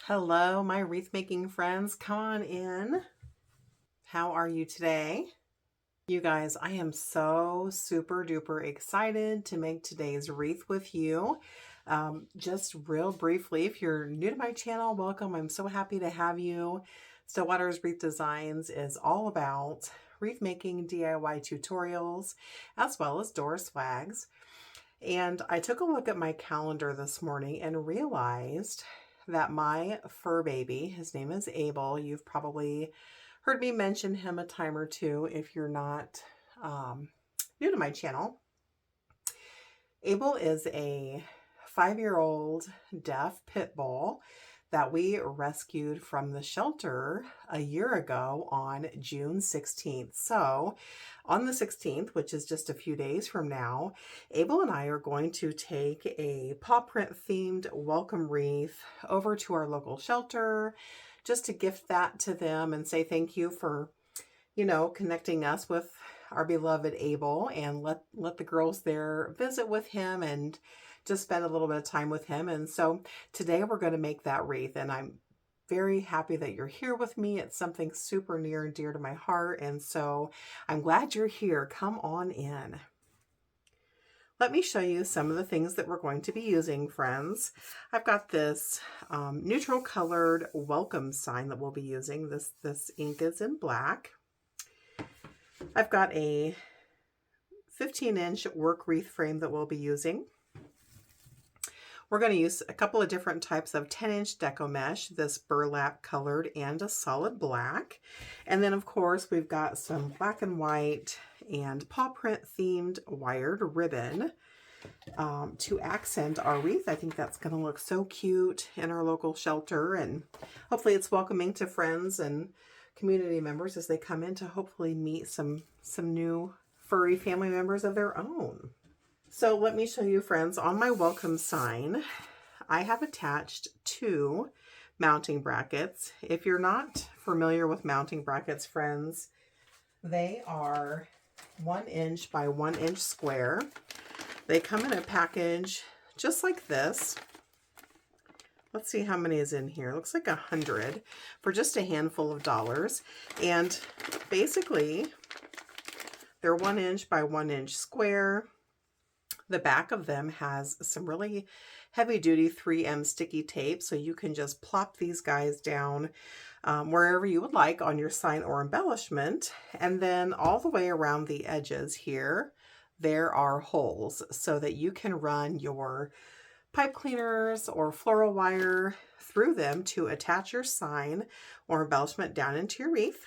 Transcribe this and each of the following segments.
Hello, my wreath making friends. Come on in. How are you today? You guys, I am so super duper excited to make today's wreath with you. Just real briefly, if you're new to my channel, welcome. I'm so happy to have you. Stillwater's Wreath Designs is all about wreath making DIY tutorials as well as door swags. And I took a look at my calendar this morning and realized that my fur baby, his name is Abel, you've probably heard me mention him a time or two if you're not new to my channel. Abel is a 5-year-old deaf pit bull that we rescued from the shelter a year ago on June 16th. So on the 16th, which is just a few days from now, Abel and I are going to take a paw print themed welcome wreath over to our local shelter just to gift that to them and say thank you for, connecting us with our beloved Abel, and let the girls there visit with him and just spend a little bit of time with him. And so today we're going to make that wreath, and I'm very happy that you're here with me. It's something super near and dear to my heart, and so I'm glad you're here. Come on in. Let me show you some of the things that we're going to be using, friends. I've got this neutral colored welcome sign that we'll be using. This ink is in black. I've got a 15-inch work wreath frame that we'll be using. We're going to use a couple of different types of 10-inch deco mesh, this burlap colored and a solid black. And then of course we've got some black and white and paw print themed wired ribbon to accent our wreath. I think that's going to look so cute in our local shelter, and hopefully it's welcoming to friends and community members as they come in to hopefully meet some new furry family members of their own. So let me show you, friends, on my welcome sign, I have attached 2 mounting brackets. If you're not familiar with mounting brackets, friends, they are 1 inch by 1 inch square. They come in a package just like this. Let's see how many is in here. Looks like 100 for just a handful of dollars. And basically, they're 1 inch by 1 inch square. The back of them has some really heavy-duty 3M sticky tape, so you can just plop these guys down wherever you would like on your sign or embellishment. And then all the way around the edges here, there are holes so that you can run your pipe cleaners or floral wire through them to attach your sign or embellishment down into your wreath.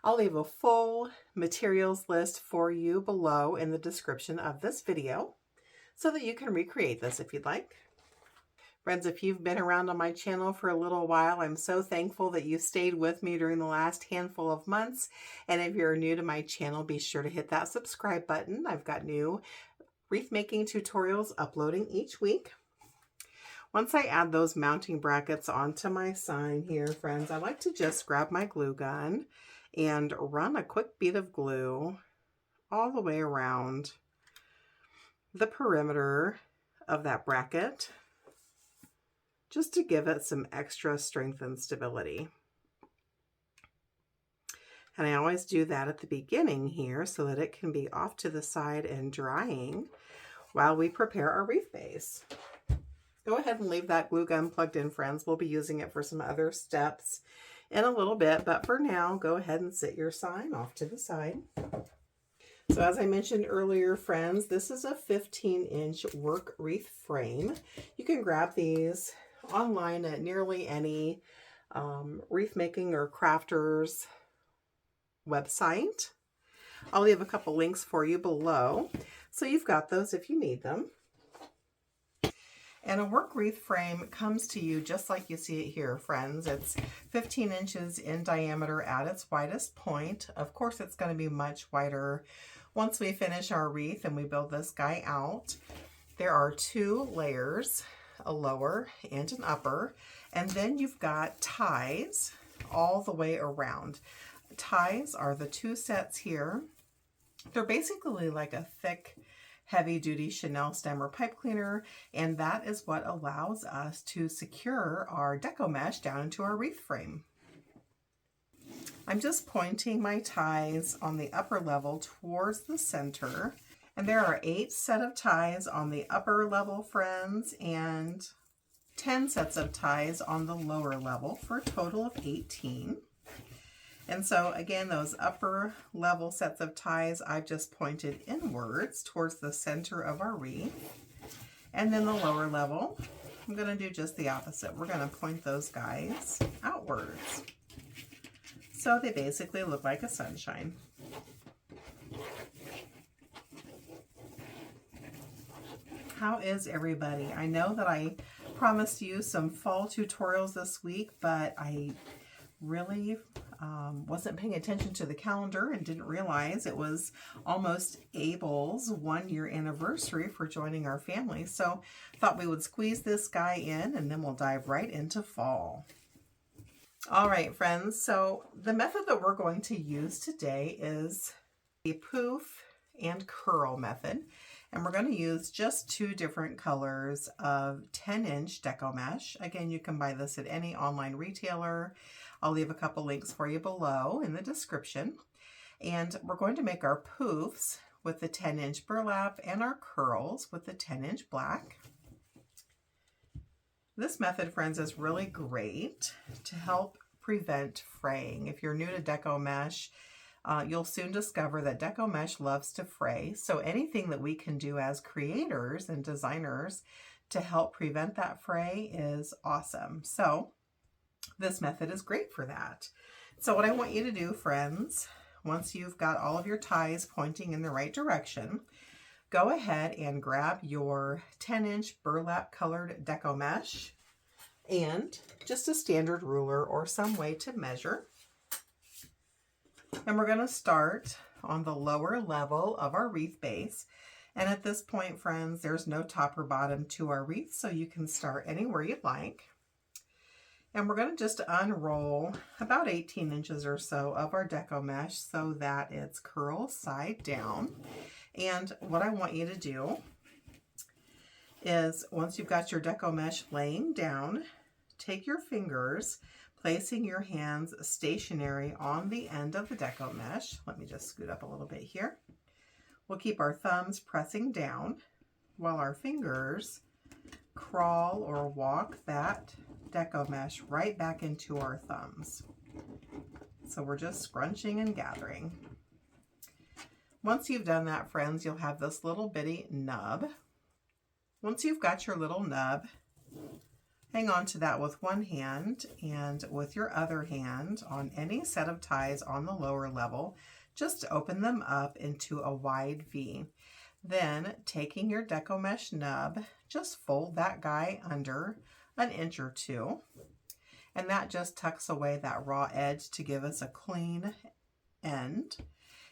I'll leave a full materials list for you below in the description of this video so that you can recreate this if you'd like. Friends, if you've been around on my channel for a little while, I'm so thankful that you stayed with me during the last handful of months. And if you're new to my channel, be sure to hit that subscribe button. I've got new wreath making tutorials uploading each week. Once I add those mounting brackets onto my sign here, friends, I like to just grab my glue gun and run a quick bead of glue all the way around the perimeter of that bracket, just to give it some extra strength and stability. And I always do that at the beginning here so that it can be off to the side and drying while we prepare our wreath base. Go ahead and leave that glue gun plugged in, friends. We'll be using it for some other steps in a little bit, but for now, go ahead and sit your sign off to the side. So as I mentioned earlier, friends, this is a 15-inch work wreath frame. You can grab these online at nearly any wreath making or crafters website. I'll leave a couple links for you below, so you've got those if you need them. And a work wreath frame comes to you just like you see it here, friends. It's 15 inches in diameter at its widest point. Of course, it's going to be much wider once we finish our wreath and we build this guy out. There are 2 layers, a lower and an upper. And then you've got ties all the way around. Ties are the 2 sets here. They're basically like a thick heavy duty Chanel stem or pipe cleaner, and that is what allows us to secure our deco mesh down into our wreath frame. I'm just pointing my ties on the upper level towards the center, and there are 8 sets of ties on the upper level, friends, and 10 sets of ties on the lower level for a total of 18. And so again, those upper level sets of ties, I've just pointed inwards towards the center of our wreath. And then the lower level, I'm going to do just the opposite. We're going to point those guys outwards. So they basically look like a sunshine. How is everybody? I know that I promised you some fall tutorials this week, but I really wasn't paying attention to the calendar and didn't realize it was almost Abel's 1-year anniversary for joining our family. So thought we would squeeze this guy in and then we'll dive right into fall. All right, friends, so the method that we're going to use today is the poof and curl method. And we're going to use just 2 different colors of 10-inch deco mesh. Again, you can buy this at any online retailer. I'll leave a couple links for you below in the description. And we're going to make our poofs with the 10-inch burlap and our curls with the 10-inch black. This method, friends, is really great to help prevent fraying. If you're new to deco mesh, you'll soon discover that deco mesh loves to fray. So anything that we can do as creators and designers to help prevent that fray is awesome. So this method is great for that. So what I want you to do, friends, once you've got all of your ties pointing in the right direction, go ahead and grab your 10-inch burlap colored deco mesh and just a standard ruler or some way to measure. And we're going to start on the lower level of our wreath base. And at this point, friends, there's no top or bottom to our wreath, so you can start anywhere you'd like. And we're going to just unroll about 18 inches or so of our deco mesh so that it's curls side down. And what I want you to do is, once you've got your deco mesh laying down, take your fingers, placing your hands stationary on the end of the deco mesh. Let me just scoot up a little bit here. We'll keep our thumbs pressing down while our fingers crawl or walk that deco mesh right back into our thumbs. So we're just scrunching and gathering. Once you've done that, friends, you'll have this little bitty nub. Once you've got your little nub, hang on to that with one hand, and with your other hand on any set of ties on the lower level, just open them up into a wide V. Then, taking your deco mesh nub, just fold that guy under 1 inch or 2, and that just tucks away that raw edge to give us a clean end.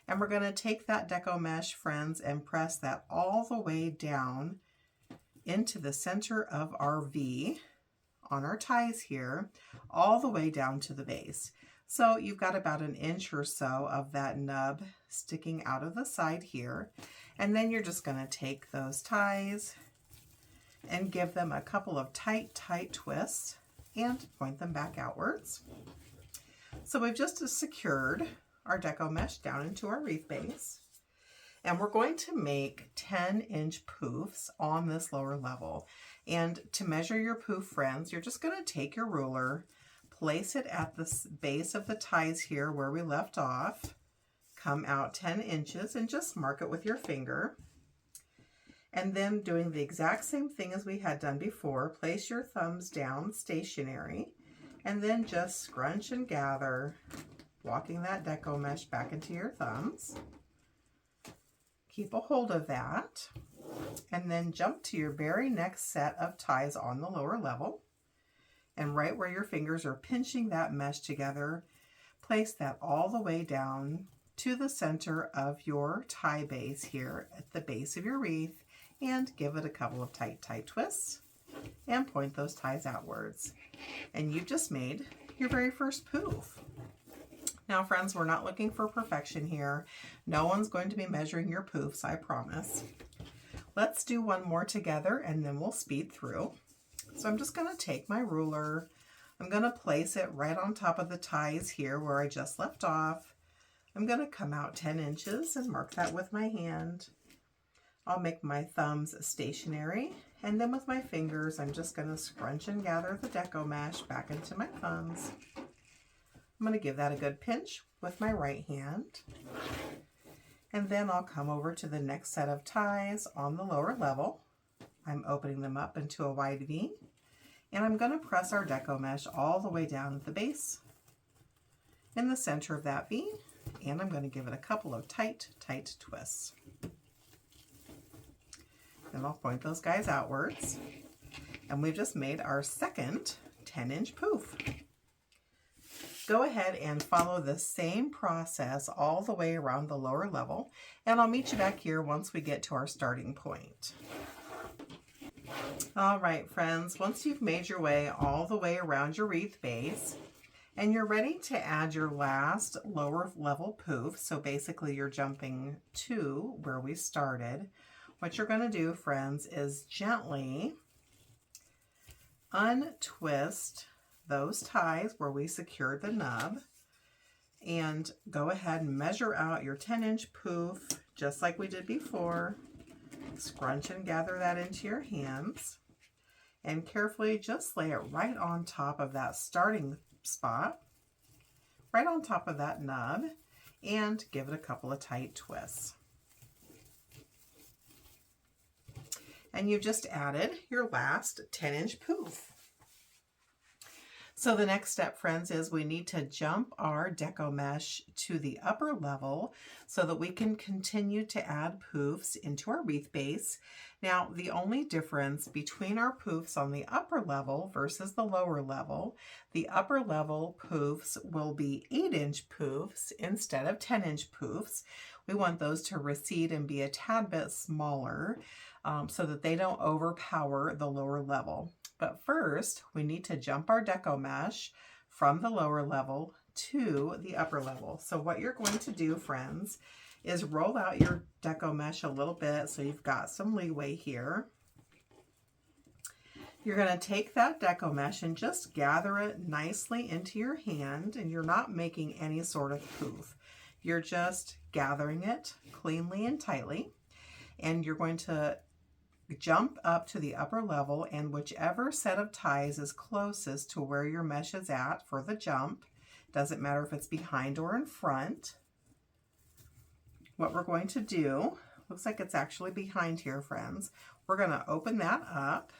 And we're going to take that deco mesh, friends, and press that all the way down into the center of our V on our ties here, all the way down to the base. So you've got about 1 inch or so of that nub sticking out of the side here. And then you're just going to take those ties and give them a couple of tight twists and point them back outwards. So we've just secured our deco mesh down into our wreath base. And we're going to make 10-inch poofs on this lower level. And to measure your poof, friends, you're just going to take your ruler, place it at the base of the ties here where we left off, come out 10 inches and just mark it with your finger. And then, doing the exact same thing as we had done before, place your thumbs down stationary and then just scrunch and gather, walking that deco mesh back into your thumbs. Keep a hold of that, and then jump to your very next set of ties on the lower level. And right where your fingers are pinching that mesh together, place that all the way down to the center of your tie base here at the base of your wreath, and give it a couple of tight twists and point those ties outwards. And you've just made your very first poof. Now, friends, we're not looking for perfection here. No one's going to be measuring your poofs, I promise. Let's do one more together and then we'll speed through. So I'm just going to take my ruler. I'm going to place it right on top of the ties here where I just left off. I'm going to come out 10 inches and mark that with my hand. I'll make my thumbs stationary, and then with my fingers I'm just going to scrunch and gather the deco mesh back into my thumbs. I'm going to give that a good pinch with my right hand. And then I'll come over to the next set of ties on the lower level. I'm opening them up into a wide V, and I'm going to press our deco mesh all the way down at the base in the center of that V, and I'm going to give it a couple of tight twists. Then I'll point those guys outwards, and we've just made our second 10-inch poof. Go ahead and follow the same process all the way around the lower level, and I'll meet you back here once we get to our starting point. All right, friends, once you've made your way all the way around your wreath base and you're ready to add your last lower level poof, so basically you're jumping to where we started, what you're going to do, friends, is gently untwist those ties where we secured the nub, and go ahead and measure out your 10-inch poof just like we did before. Scrunch and gather that into your hands and carefully just lay it right on top of that starting spot, right on top of that nub, and give it a couple of tight twists. And you've just added your last 10-inch poof. So the next step, friends, is we need to jump our deco mesh to the upper level so that we can continue to add poofs into our wreath base. Now, the only difference between our poofs on the upper level versus the lower level, the upper level poofs will be 8-inch poofs instead of 10-inch poofs. We want those to recede and be a tad bit smaller so that they don't overpower the lower level. But first, we need to jump our deco mesh from the lower level to the upper level. So what you're going to do, friends, is roll out your deco mesh a little bit so you've got some leeway here. You're going to take that deco mesh and just gather it nicely into your hand, and you're not making any sort of poof. You're just gathering it cleanly and tightly, and you're going to jump up to the upper level, and whichever set of ties is closest to where your mesh is at for the jump, doesn't matter if it's behind or in front. What we're going to do, looks like it's actually behind here, friends. We're going to open that up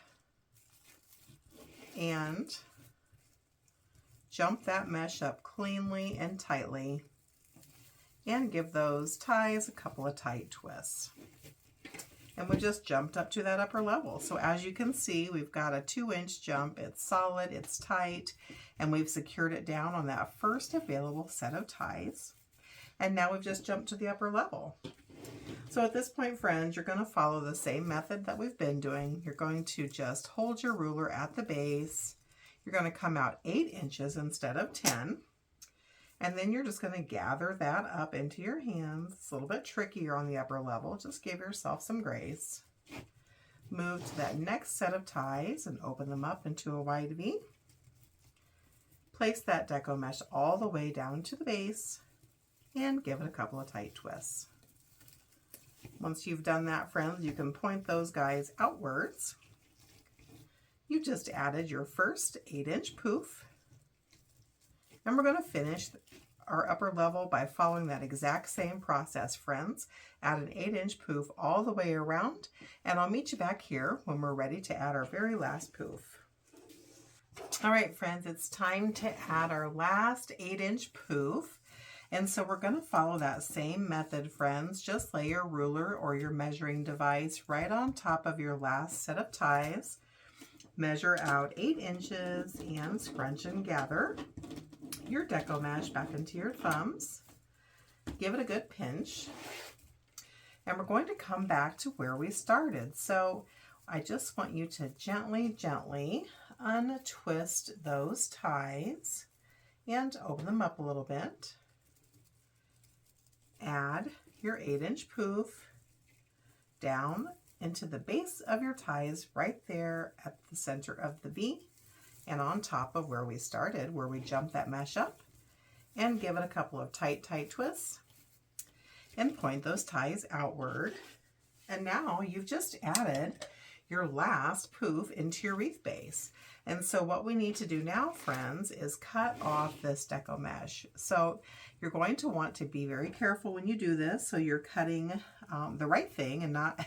and jump that mesh up cleanly and tightly and give those ties a couple of tight twists. And we just jumped up to that upper level. So as you can see, we've got a 2-inch jump. It's solid, it's tight, and we've secured it down on that first available set of ties. And now we've just jumped to the upper level. So at this point, friends, you're going to follow the same method that we've been doing. You're going to just hold your ruler at the base. You're going to come out 8 inches instead of 10. And then you're just going to gather that up into your hands. It's a little bit trickier on the upper level. Just give yourself some grace. Move to that next set of ties and open them up into a wide V. Place that deco mesh all the way down to the base and give it a couple of tight twists. Once you've done that, friends, you can point those guys outwards. You just added your first 8-inch poof. And we're going to finish our upper level by following that exact same process, friends. Add an 8-inch poof all the way around, and I'll meet you back here when we're ready to add our very last poof. All right, friends, it's time to add our last 8-inch poof. And so we're going to follow that same method, friends. Just lay your ruler or your measuring device right on top of your last set of ties. Measure out 8 inches and scrunch and gather your deco mesh back into your thumbs. Give it a good pinch. And we're going to come back to where we started. So I just want you to gently untwist those ties and open them up a little bit. Add your 8-inch poof down into the base of your ties right there at the center of the V and on top of where we started, where we jumped that mesh up, and give it a couple of tight twists and point those ties outward. And now you've just added your last poof into your wreath base. And so what we need to do now, friends, is cut off this deco mesh. So you're going to want to be very careful when you do this, so you're cutting the right thing and not,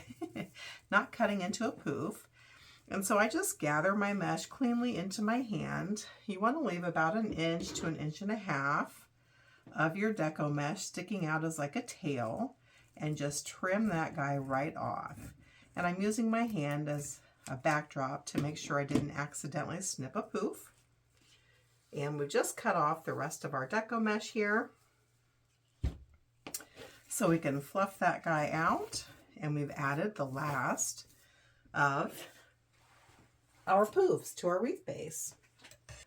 not cutting into a poof. And so I just gather my mesh cleanly into my hand. You want to leave about 1 inch to 1.5 inches of your deco mesh sticking out as like a tail, and just trim that guy right off. And I'm using my hand as a backdrop to make sure I didn't accidentally snip a poof. And we just cut off the rest of our deco mesh here, so we can fluff that guy out. And we've added the last of our poofs to our wreath base.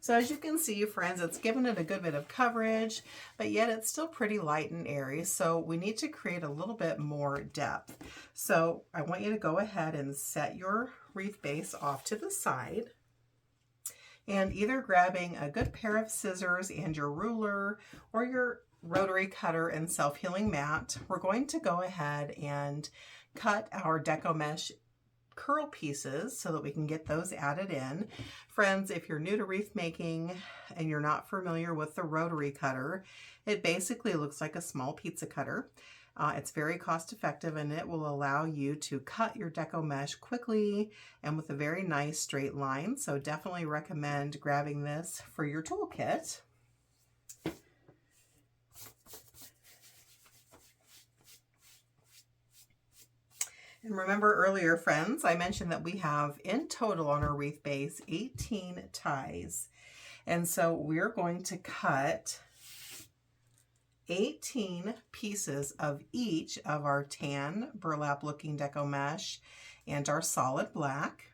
So as you can see, friends, it's given it a good bit of coverage, but yet it's still pretty light and airy. So we need to create a little bit more depth. So I want you to go ahead and set your wreath base off to the side, and either grabbing a good pair of scissors and your ruler or your rotary cutter and self-healing mat, we're going to go ahead and cut our deco mesh curl pieces so that we can get those added in. Friends, if you're new to wreath making and you're not familiar with the rotary cutter, it basically looks like a small pizza cutter. It's very cost effective, and it will allow you to cut your deco mesh quickly and with a very nice straight line. So definitely recommend grabbing this for your toolkit. And remember earlier, friends, I mentioned that we have in total on our wreath base 18 ties. And so we're going to cut 18 pieces of each of our tan burlap looking deco mesh and our solid black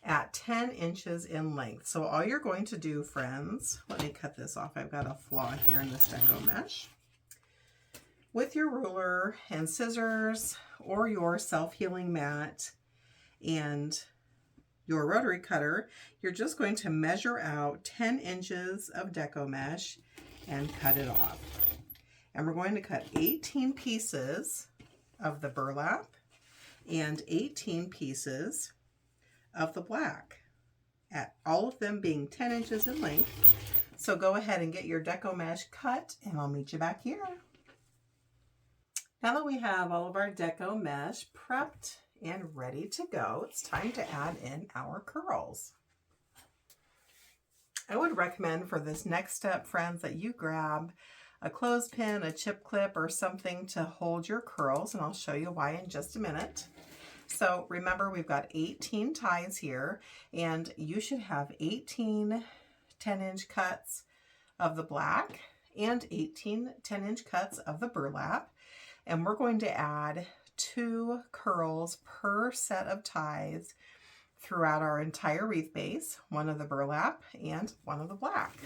at 10 inches in length. So all you're going to do, friends, let me cut this off. I've got a flaw here in this deco mesh. With your ruler and scissors or your self-healing mat and your rotary cutter, you're just going to measure out 10 inches of deco mesh and cut it off. And we're going to cut 18 pieces of the burlap and 18 pieces of the black, at all of them being 10 inches in length. So go ahead and get your deco mesh cut, and I'll meet you back here. Now that we have all of our deco mesh prepped and ready to go, it's time to add in our curls. I would recommend for this next step, friends, that you grab a clothespin, a chip clip, or something to hold your curls, and I'll show you why in just a minute. So remember, we've got 18 ties here, and you should have 18 10-inch cuts of the black and 18 10-inch cuts of the burlap. And we're going to add 2 curls per set of ties throughout our entire wreath base, one of the burlap and one of the black.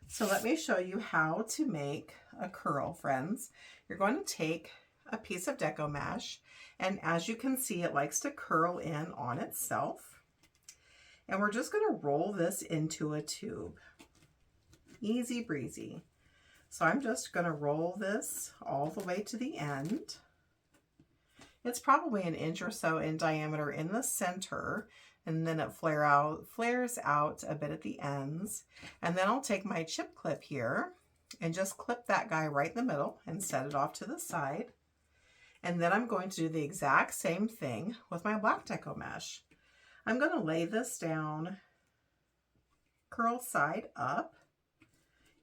So let me show you how to make a curl, friends. You're going to take a piece of deco mesh, and as you can see, it likes to curl in on itself. And we're just going to roll this into a tube. Easy breezy. So I'm just going to roll this all the way to the end. It's probably 1 inch or so in diameter in the center, and then it flares out a bit at the ends. And then I'll take my chip clip here and just clip that guy right in the middle and set it off to the side. And then I'm going to do the exact same thing with my black deco mesh. I'm going to lay this down curl side up,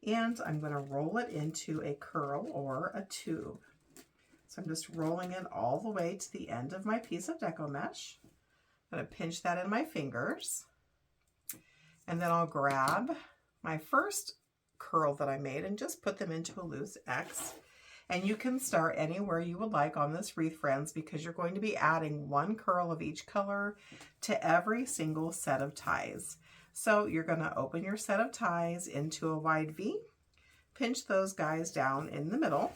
and I'm going to roll it into a curl or a tube. So I'm just rolling it all the way to the end of my piece of deco mesh. I'm going to pinch that in my fingers, and then I'll grab my first curl that I made and just put them into a loose X. And you can start anywhere you would like on this wreath, friends, because you're going to be adding 1 curl of each color to every single set of ties. So you're going to open your set of ties into a wide V, pinch those guys down in the middle,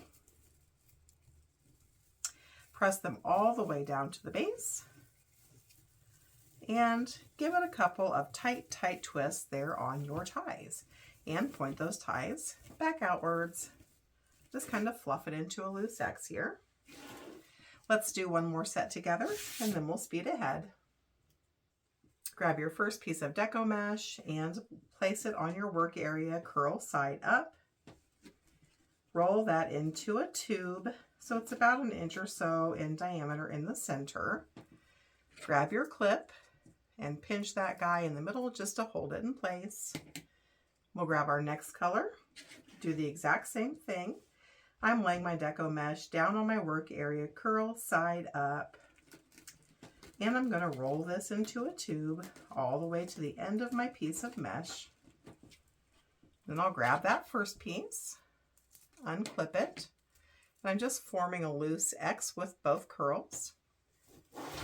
Press them all the way down to the base and give it a couple of tight twists there on your ties, and point those ties back outwards. Just kind of fluff it into a loose X here. Let's do one more set together and then we'll speed ahead. Grab your first piece of deco mesh and place it on your work area, curl side up. Roll that into a tube, so it's about 1 inch or so in diameter in the center. Grab your clip and pinch that guy in the middle just to hold it in place. We'll grab our next color, do the exact same thing. I'm laying my deco mesh down on my work area, curl side up, and I'm going to roll this into a tube all the way to the end of my piece of mesh. Then I'll grab that first piece, unclip it, and I'm just forming a loose X with both curls.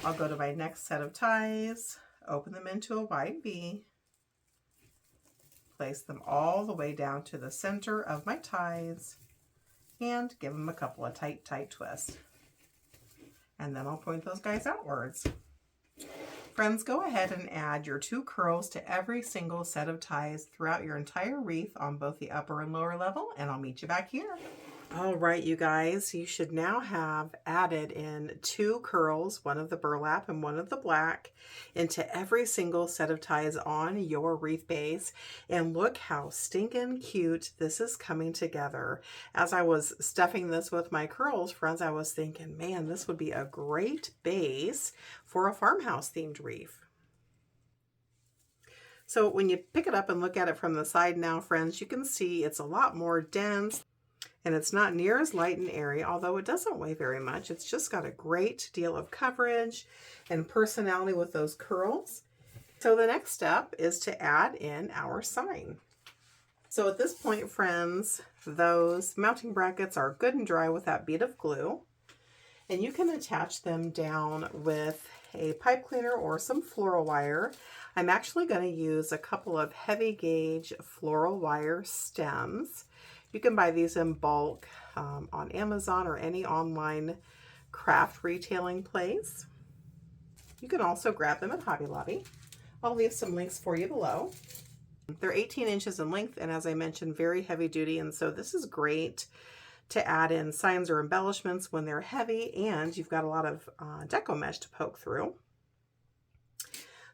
I'll go to my next set of ties, open them into a wide V, place them all the way down to the center of my ties, and give them a couple of tight twists. And then I'll point those guys outwards. Friends, go ahead and add your 2 curls to every single set of ties throughout your entire wreath on both the upper and lower level, and I'll meet you back here. All right, you guys, you should now have added in 2 curls, one of the burlap and one of the black, into every single set of ties on your wreath base. And look how stinking cute this is coming together. As I was stuffing this with my curls, friends, I was thinking, man, this would be a great base for a farmhouse themed wreath. So when you pick it up and look at it from the side now, friends, you can see it's a lot more dense. And it's not near as light and airy, although it doesn't weigh very much. It's just got a great deal of coverage and personality with those curls. So the next step is to add in our sign. So at this point, friends, those mounting brackets are good and dry with that bead of glue. And you can attach them down with a pipe cleaner or some floral wire. I'm actually going to use a couple of heavy gauge floral wire stems. You can buy these in bulk on Amazon or any online craft retailing place. You can also grab them at Hobby Lobby. I'll leave some links for you below. They're 18 inches in length, and as I mentioned, very heavy duty, and so this is great to add in signs or embellishments when they're heavy and you've got a lot of deco mesh to poke through.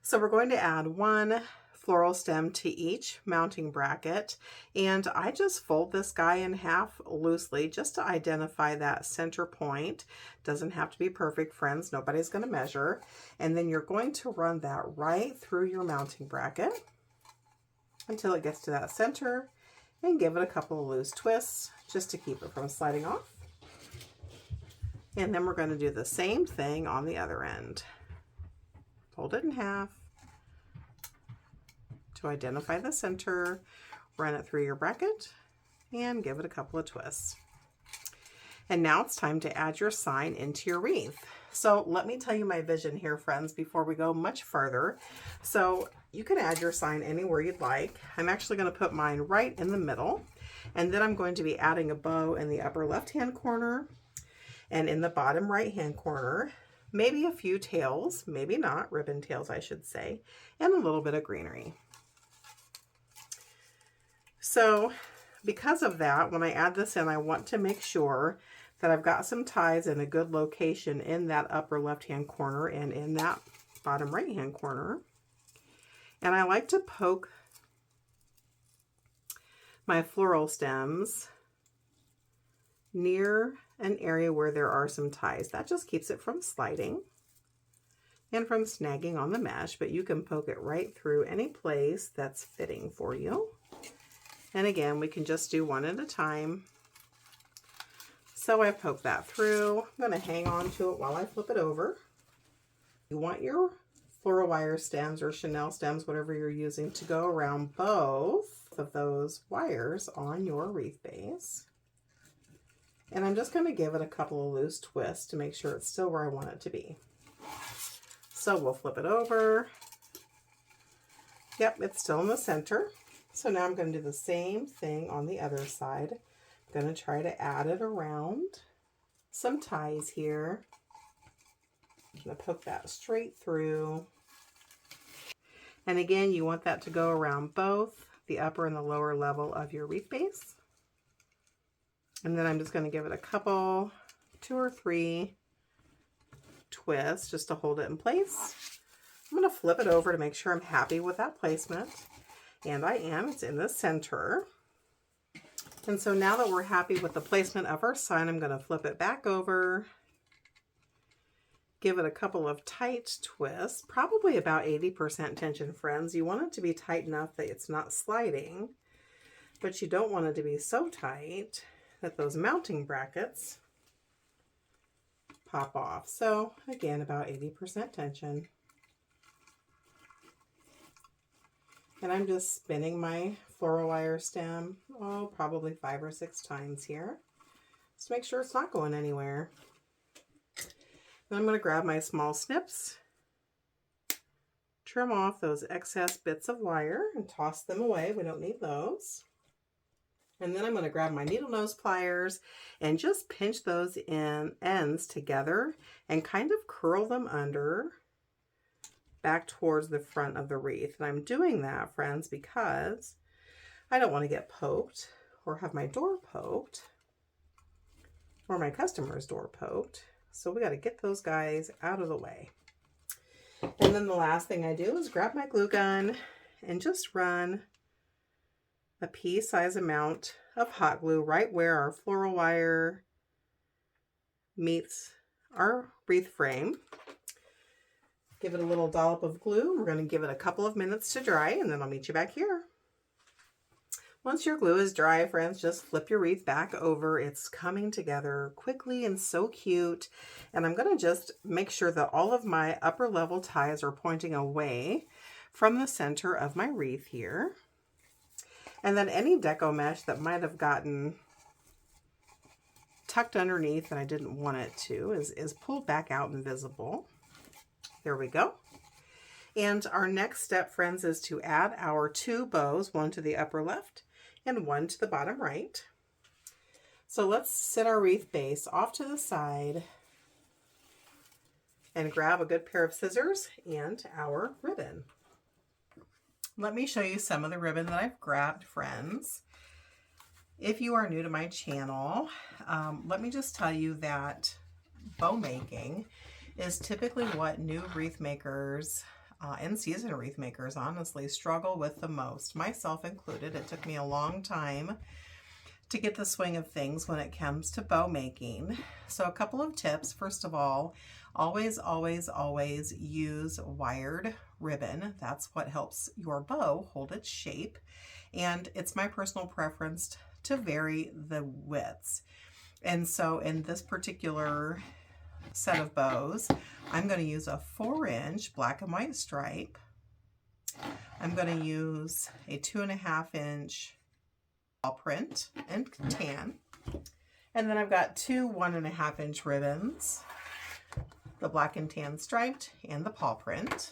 So we're going to add 1 floral stem to each mounting bracket, and I just fold this guy in half loosely just to identify that center point. Doesn't have to be perfect, friends, nobody's going to measure. And then you're going to run that right through your mounting bracket until it gets to that center, and give it a couple of loose twists just to keep it from sliding off. And then we're going to do the same thing on the other end. Fold it in half to identify the center, run it through your bracket, and give it a couple of twists. And now it's time to add your sign into your wreath. So let me tell you my vision here, friends, before we go much further. So you can add your sign anywhere you'd like. I'm actually going to put mine right in the middle, and then I'm going to be adding a bow in the upper left-hand corner and in the bottom right-hand corner. Maybe a few tails, maybe not, ribbon tails I should say, and a little bit of greenery. So because of that, when I add this in, I want to make sure that I've got some ties in a good location in that upper left-hand corner and in that bottom right-hand corner. And I like to poke my floral stems near an area where there are some ties. That just keeps it from sliding and from snagging on the mesh, but you can poke it right through any place that's fitting for you. And again, we can just do one at a time. So I poke that through. I'm going to hang on to it while I flip it over. You want your floral wire stems or chenille stems, whatever you're using, to go around both of those wires on your wreath base. And I'm just going to give it a couple of loose twists to make sure it's still where I want it to be. So we'll flip it over. Yep, it's still in the center. So now I'm going to do the same thing on the other side. I'm going to try to add it around some ties here. going to poke that straight through. And again, you want that to go around both the upper and the lower level of your wreath base. And then I'm just going to give it a couple, 2 or 3 twists just to hold it in place. I'm going to flip it over to make sure I'm happy with that placement. And I am. It's in the center. And so now that we're happy with the placement of our sign, I'm going to flip it back over. Give it a couple of tight twists, probably about 80% tension, friends. You want it to be tight enough that it's not sliding, but you don't want it to be so tight that those mounting brackets pop off. So again, about 80% tension. And I'm just spinning my floral wire stem, probably 5 or 6 times here, just to make sure it's not going anywhere. Then I'm going to grab my small snips, trim off those excess bits of wire and toss them away. We don't need those. And then I'm going to grab my needle nose pliers and just pinch those ends together and kind of curl them under back towards the front of the wreath. And I'm doing that, friends, because I don't want to get poked or have my door poked or my customer's door poked. So we got to get those guys out of the way. And then the last thing I do is grab my glue gun and just run a pea-size amount of hot glue right where our floral wire meets our wreath frame. Give it a little dollop of glue. We're going to give it a couple of minutes to dry, and then I'll meet you back here. Once your glue is dry, friends, just flip your wreath back over. It's coming together quickly and so cute. And I'm going to just make sure that all of my upper level ties are pointing away from the center of my wreath here. And then any deco mesh that might have gotten tucked underneath and I didn't want it to is pulled back out and visible. There we go. And our next step, friends, is to add our 2 bows, one to the upper left and one to the bottom right. So let's sit our wreath base off to the side and grab a good pair of scissors and our ribbon. Let me show you some of the ribbon that I've grabbed, friends. If you are new to my channel, let me just tell you that bow making is typically what new wreath makers and seasoned wreath makers honestly struggle with the most, myself included. It took me a long time to get the swing of things when it comes to bow making. So a couple of tips. First of all, always, always, always use wired ribbon. That's what helps your bow hold its shape. And it's my personal preference to vary the widths. And so in this particular set of bows, I'm going to use a 4-inch black and white stripe. I'm going to use a 2.5-inch paw print and tan. And then I've got 2 1.5-inch ribbons, the black and tan striped and the paw print.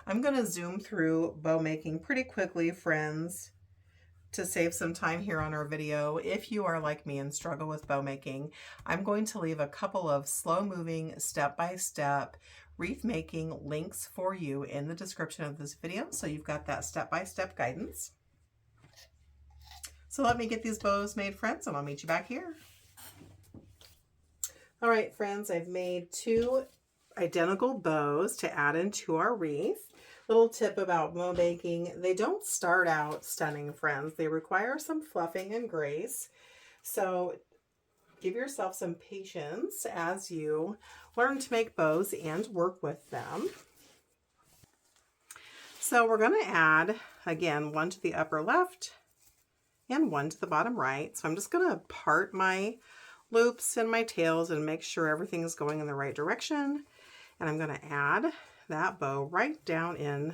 I'm going to zoom through bow making pretty quickly, friends, to save some time here on our video. If you are like me and struggle with bow making, I'm going to leave a couple of slow moving step-by-step wreath making links for you in the description of this video, so you've got that step-by-step guidance. So let me get these bows made, friends, and I'll meet you back here. All right, friends, I've made 2 identical bows to add into our wreath. Little tip about bow making, they don't start out stunning, friends. They require some fluffing and grace. So give yourself some patience as you learn to make bows and work with them. So we're going to add, again, one to the upper left and one to the bottom right. So I'm just going to part my loops and my tails and make sure everything is going in the right direction. And I'm going to add that bow right down in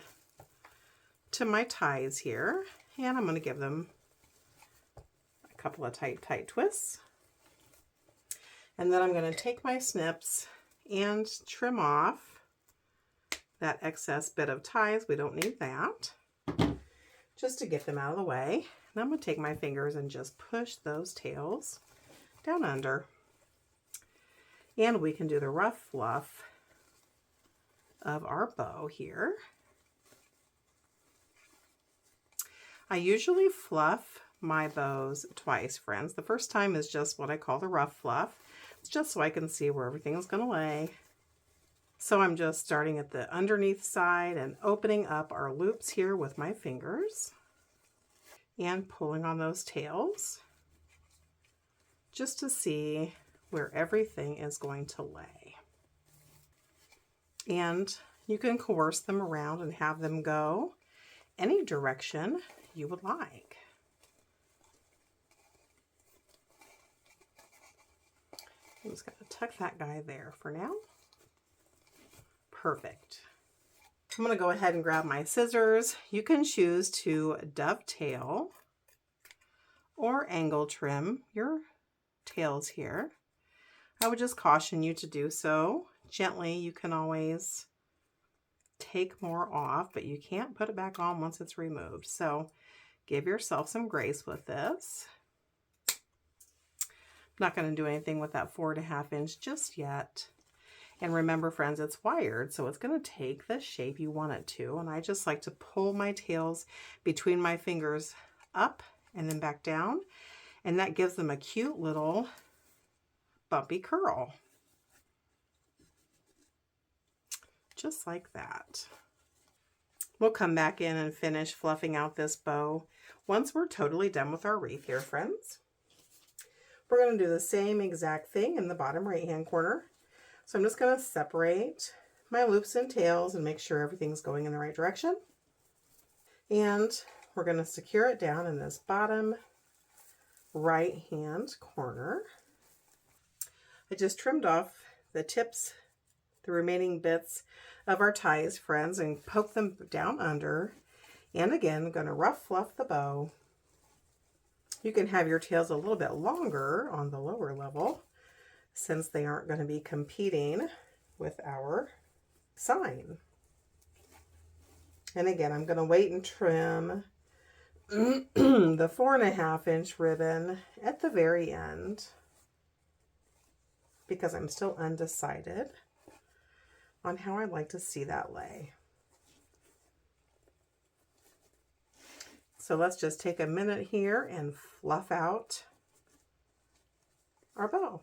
to my ties here, and I'm going to give them a couple of tight twists, and then I'm going to take my snips and trim off that excess bit of ties. We don't need that, just to get them out of the way. And I'm going to take my fingers and just push those tails down under, and we can do the rough fluff of our bow here. I usually fluff my bows twice, friends. The first time is just what I call the rough fluff. It's just so I can see where everything is going to lay. So I'm just starting at the underneath side and opening up our loops here with my fingers and pulling on those tails just to see where everything is going to lay. And you can coerce them around and have them go any direction you would like. I'm just going to tuck that guy there for now. Perfect. I'm going to go ahead and grab my scissors. You can choose to dovetail or angle trim your tails here. I would just caution you to do so gently. You can always take more off, but you can't put it back on once it's removed. So give yourself some grace with this. I'm not going to do anything with that 4.5 inch just yet. And remember, friends, it's wired, so it's going to take the shape you want it to. And I just like to pull my tails between my fingers up and then back down. And that gives them a cute little bumpy curl. Just like that. We'll come back in and finish fluffing out this bow once we're totally done with our wreath here, friends. We're going to do the same exact thing in the bottom right-hand corner. So I'm just going to separate my loops and tails and make sure everything's going in the right direction. And we're going to secure it down in this bottom right-hand corner. I just trimmed off the tips, the remaining bits of our ties, friends, and poke them down under. And again, I'm going to rough fluff the bow. You can have your tails a little bit longer on the lower level, since they aren't going to be competing with our sign. And again, I'm going to wait and trim the 4.5 inch ribbon at the very end because I'm still undecided on how I'd like to see that lay. So let's just take a minute here and fluff out our bow.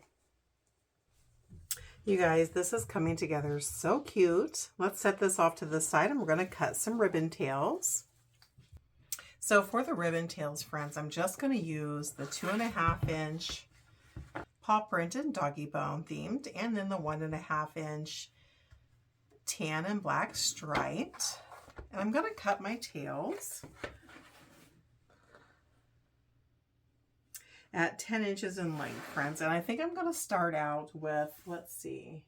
You guys, this is coming together so cute. Let's set this off to the side and we're going to cut some ribbon tails. So for the ribbon tails, friends, I'm just going to use the 2.5 inch paw print and doggy bone themed, and then the 1.5 inch tan and black striped. And I'm going to cut my tails at 10 inches in length, friends. And I think I'm going to start out with, let's see,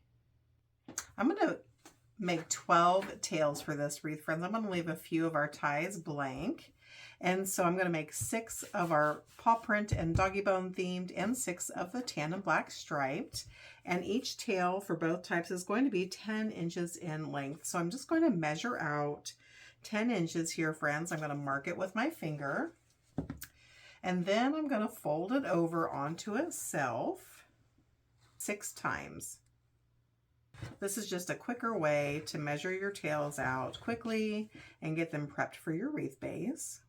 I'm going to make 12 tails for this wreath, friends. I'm going to leave a few of our ties blank. And so I'm going to make 6 of our paw print and doggy bone themed and 6 of the tan and black striped. And each tail for both types is going to be 10 inches in length. So I'm just going to measure out 10 inches here, friends. I'm going to mark it with my finger. And then I'm going to fold it over onto itself 6 times. This is just a quicker way to measure your tails out quickly and get them prepped for your wreath base.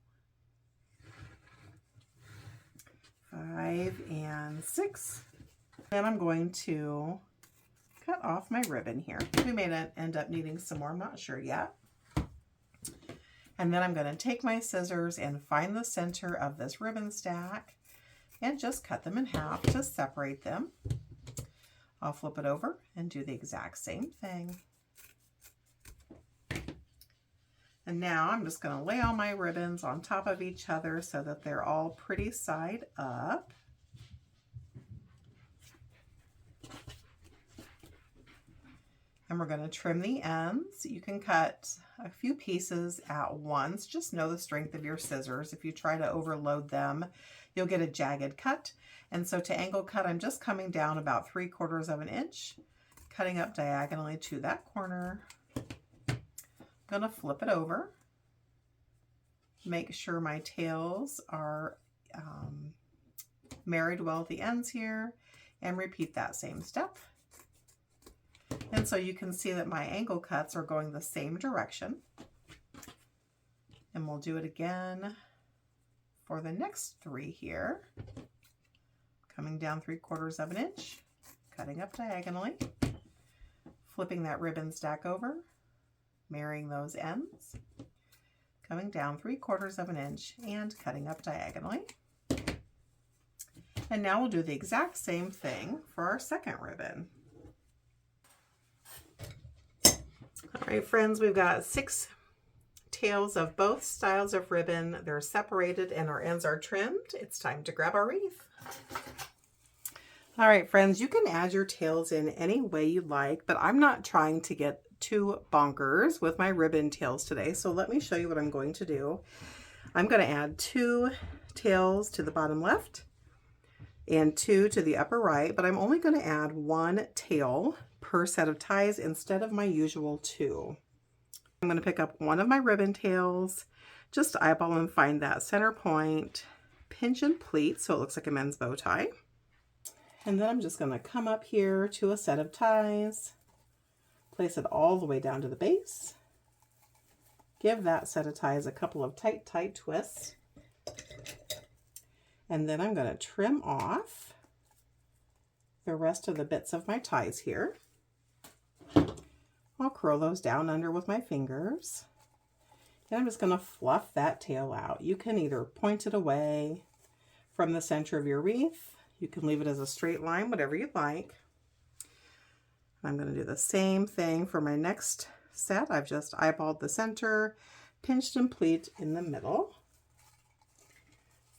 5 and 6. Then I'm going to cut off my ribbon here. We may end up needing some more, I'm not sure yet. And then I'm going to take my scissors and find the center of this ribbon stack and just cut them in half to separate them. I'll flip it over and do the exact same thing. And now I'm just going to lay all my ribbons on top of each other so that they're all pretty side up. And we're going to trim the ends. You can cut a few pieces at once. Just know the strength of your scissors. If you try to overload them, you'll get a jagged cut. And so to angle cut, I'm just coming down about 3/4 of an inch, cutting up diagonally to that corner. I'm going to flip it over. Make sure my tails are married well at the ends here, and repeat that same step. And And so you can see that my angle cuts are going the same direction. And we'll do it again for the next 3 here. Coming down 3/4 of an inch, cutting up diagonally, flipping that ribbon stack over, marrying those ends, coming down 3/4 of an inch and cutting up diagonally. And now we'll do the exact same thing for our second ribbon. All right, friends, we've got 6 tails of both styles of ribbon. They're separated and our ends are trimmed. It's time to grab our wreath. All right, friends, you can add your tails in any way you like, but I'm not trying to get too bonkers with my ribbon tails today. So let me show you what I'm going to do. I'm going to add 2 tails to the bottom left and 2 to the upper right, but I'm only going to add 1 tail per set of ties instead of my usual 2. I'm going to pick up one of my ribbon tails, just eyeball and find that center point, pinch and pleat so it looks like a men's bow tie. And then I'm just going to come up here to a set of ties, place it all the way down to the base, give that set of ties a couple of tight twists, and then I'm going to trim off the rest of the bits of my ties here. I'll curl those down under with my fingers, and I'm just going to fluff that tail out. You can either point it away from the center of your wreath. You can leave it as a straight line, whatever you'd like. I'm going to do the same thing for my next set. I've just eyeballed the center, pinched and pleat in the middle.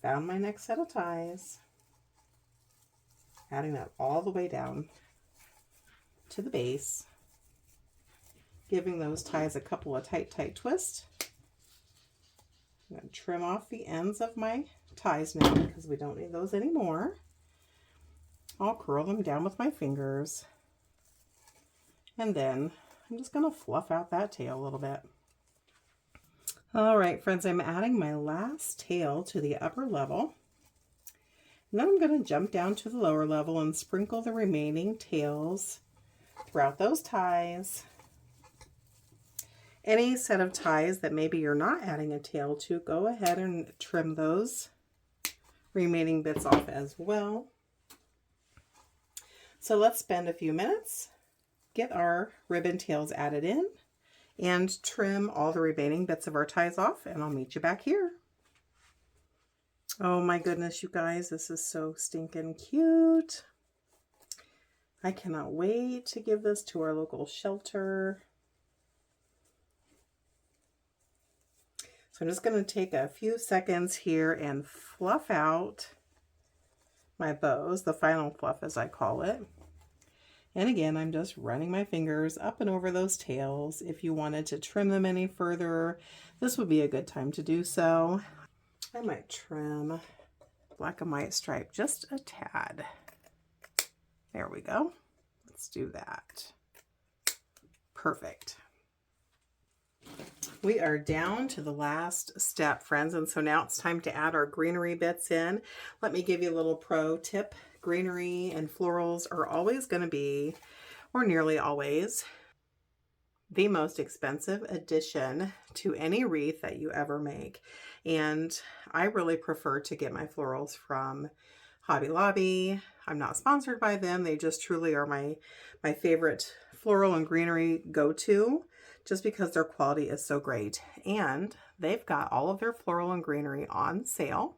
Found my next set of ties, adding that all the way down to the base, giving those ties a couple of tight twists. I'm going to trim off the ends of my ties now because we don't need those anymore. I'll curl them down with my fingers, and then I'm just going to fluff out that tail a little bit. All right, friends, I'm adding my last tail to the upper level. And then I'm going to jump down to the lower level and sprinkle the remaining tails throughout those ties. Any set of ties that maybe you're not adding a tail to, go ahead and trim those remaining bits off as well. So let's spend a few minutes, get our ribbon tails added in, and trim all the remaining bits of our ties off, and I'll meet you back here. Oh my goodness, you guys, this is so stinking cute. I cannot wait to give this to our local shelter. So I'm just going to take a few seconds here and fluff out my bows, the final fluff as I call it. And again, I'm just running my fingers up and over those tails. If you wanted to trim them any further, this would be a good time to do so. I might trim black and white stripe just a tad. There we go. Let's do that. Perfect. We are down to the last step, friends, and so now it's time to add our greenery bits in. Let me give you a little pro tip. Greenery and florals are always going to be, or nearly always, the most expensive addition to any wreath that you ever make. And I really prefer to get my florals from Hobby Lobby. I'm not sponsored by them. They just truly are my favorite floral and greenery go-to, just because their quality is so great. And they've got all of their floral and greenery on sale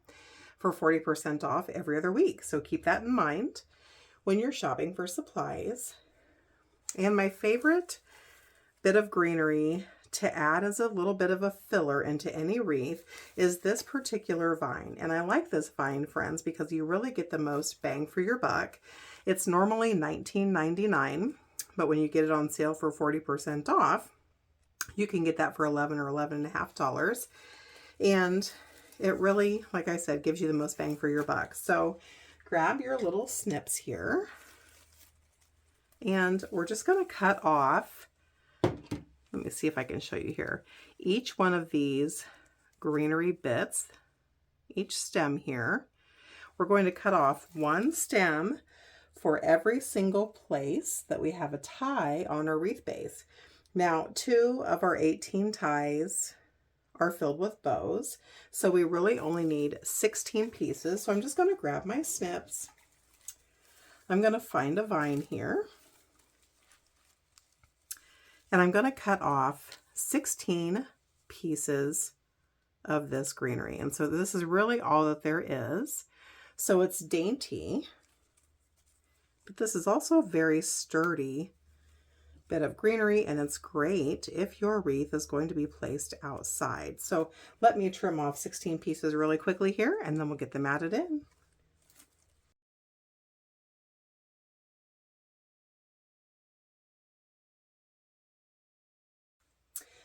for 40% off every other week. So keep that in mind when you're shopping for supplies. And my favorite bit of greenery to add as a little bit of a filler into any wreath is this particular vine. And I like this vine, friends, because you really get the most bang for your buck. It's normally $19.99, but when you get it on sale for 40% off, you can get that for $11 or $11.50. And it really, like I said, gives you the most bang for your buck. So grab your little snips here, and we're just going to cut off, let me see if I can show you here, each one of these greenery bits, each stem here. We're going to cut off one stem for every single place that we have a tie on our wreath base. Now, 2 of our 18 ties are filled with bows, so we really only need 16 pieces. So I'm just going to grab my snips. I'm going to find a vine here, and I'm going to cut off 16 pieces of this greenery. And so this is really all that there is. So it's dainty, but this is also a very sturdy bit of greenery, and it's great if your wreath is going to be placed outside. So let me trim off 16 pieces really quickly here, and then we'll get them added in.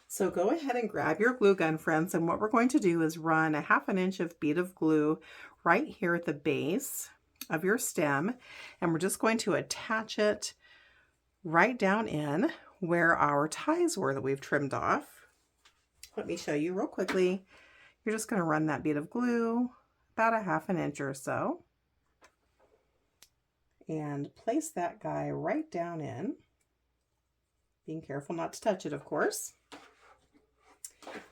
So go ahead and grab your glue gun, friends, and what we're going to do is run a 1/2 inch of bead of glue right here at the base of your stem, and we're just going to attach it right down in where our ties were that we've trimmed off. Let me show you real quickly. You're just going to run that bead of glue about a 1/2 inch or so and place that guy right down in, being careful not to touch it, of course.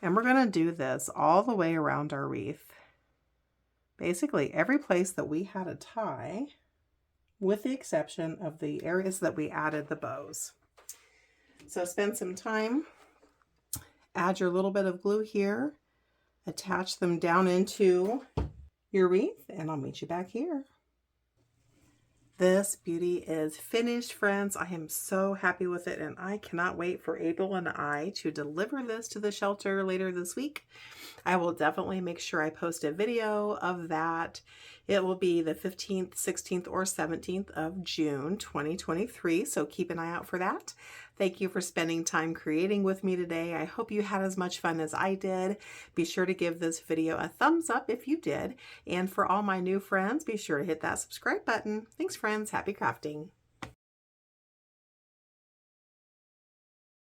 And we're going to do this all the way around our wreath. Basically every place that we had a tie, with the exception of the areas that we added the bows. So spend some time, add your little bit of glue here, attach them down into your wreath, and I'll meet you back here. This beauty is finished, friends. I am so happy with it, and I cannot wait for April and I to deliver this to the shelter later this week. I will definitely make sure I post a video of that. It will be the 15th, 16th, or 17th of June 2023, so keep an eye out for that. Thank you for spending time creating with me today. I hope you had as much fun as I did. Be sure to give this video a thumbs up if you did. And for all my new friends, be sure to hit that subscribe button. Thanks, friends. Happy crafting.